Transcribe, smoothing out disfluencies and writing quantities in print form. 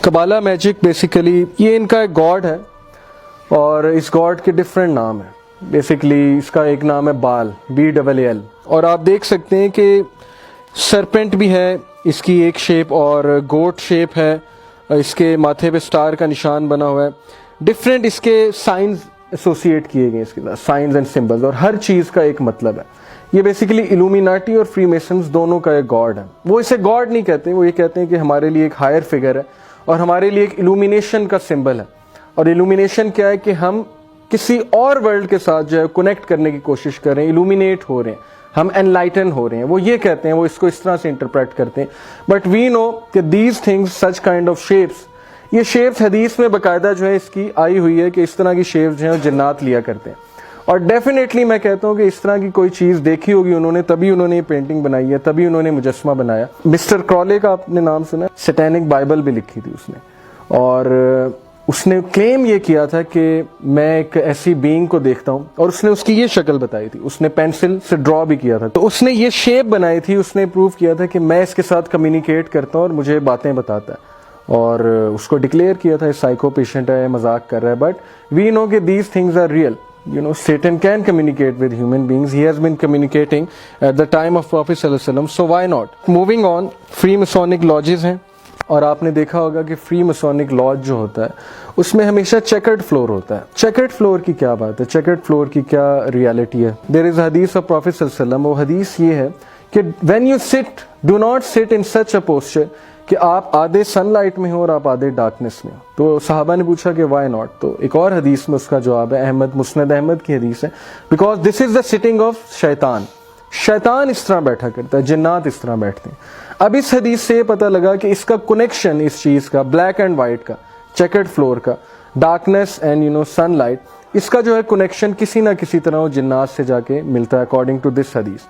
کبالا magic basically یہ ان کا ایک گاڈ ہے اور اس گاڈ کے ڈفرینٹ نام ہیں. بیسیکلی اس کا ایک نام ہے بال, BLL, اور آپ دیکھ سکتے ہیں کہ سرپنٹ بھی ہے اس کی ایک شیپ اور گوٹ شیپ ہے, اس کے ماتھے پہ سٹار کا نشان بنا ہوا ہے. ڈفرینٹ اس کے سائنز ایسوسیٹ کیے گئے اس کے ساتھ, سائنز اینڈ سمبلز, اور ہر چیز کا ایک مطلب ہے. یہ بیسیکلی الومیناٹی اور فری میسنز دونوں کا ایک گاڈ ہے. وہ اسے گاڈ نہیں کہتے, وہ یہ کہتے ہیں کہ ہمارے لیے ایک ہائر فگر ہے اور ہمارے لیے ایک الومینیشن کا سمبل ہے. اور الومینیشن کیا ہے کہ ہم کسی اور ورلڈ کے ساتھ جو ہے کنیکٹ کرنے کی کوشش کر رہے ہیں, الومینیٹ ہو رہے ہیں, ہم انلائٹن ہو رہے ہیں. وہ یہ کہتے ہیں, وہ اس کو اس طرح سے انٹرپریٹ کرتے ہیں. بٹ وی نو کہ these things, such kind of shapes, یہ شیپس حدیث میں باقاعدہ جو ہے اس کی آئی ہوئی ہے کہ اس طرح کی شیپس جو ہیں جنات لیا کرتے ہیں. اور ڈیفینیٹلی میں کہتا ہوں کہ اس طرح کی کوئی چیز دیکھی ہوگی انہوں نے, تبھی انہوں نے یہ پینٹنگ بنائی ہے, تبھی انہوں نے مجسمہ بنایا. مسٹر کرالے کا آپ نے نام سنا, سیٹینک بائبل بھی لکھی تھی اس نے, اور اس نے کلیم یہ کیا تھا کہ میں ایک ایسی بینگ کو دیکھتا ہوں, اور اس نے اس کی یہ شکل بتائی تھی, اس نے پینسل سے ڈرا بھی کیا تھا, تو اس نے یہ شیپ بنائی تھی, اس نے پروو کیا تھا کہ میں اس کے ساتھ کمیونیکیٹ کرتا ہوں اور مجھے باتیں بتاتا ہے, اور اس کو ڈکلیئر کیا تھا سائیکو پیشنٹ ہے, مذاق کر رہا ہے. بٹ وی نو کہ these things are real. You know, Satan can communicate with human beings. He has been communicating at the time of Prophet sallallahu alaihi wasallam. So why not? Moving on, free Masonic lodges ہیں, اور آپ نے دیکھا ہوگا کہ free مسونک لاج جو ہوتا ہے اس میں ہمیشہ چیکرڈ فلور ہوتا ہے. چیکرڈ فلور کی کیا بات ہے, چیکرڈ فلور کی کیا ریالٹی ہے؟ دیر از حدیث آف پروفیٹ صلی اللہ علیہ وسلم. وہ حدیث یہ ہے کہ when you sit, do not سٹ ان سچ اے پوسچر کہ آپ آدھے سن لائٹ میں ہو اور آپ آدھے ڈارکنیس میں ہو. تو صحابہ نے پوچھا کہ وائی ناٹ, تو ایک اور حدیث میں اس کا جواب ہے, مسند احمد کی حدیث ہے, because this is the sitting of شیطان. شیطان اس طرح بیٹھا کرتا ہے, جنات اس طرح بیٹھتے ہیں. اب اس حدیث سے یہ پتہ لگا کہ اس کا کنیکشن, اس چیز کا, بلیک اینڈ وائٹ کا, چیکرڈ فلور کا, ڈارکنیس اینڈ سن لائٹ, اس کا جو ہے کنیکشن کسی نہ کسی طرح وہ جنات سے جا کے ملتا ہے اکارڈنگ ٹو دس حدیث.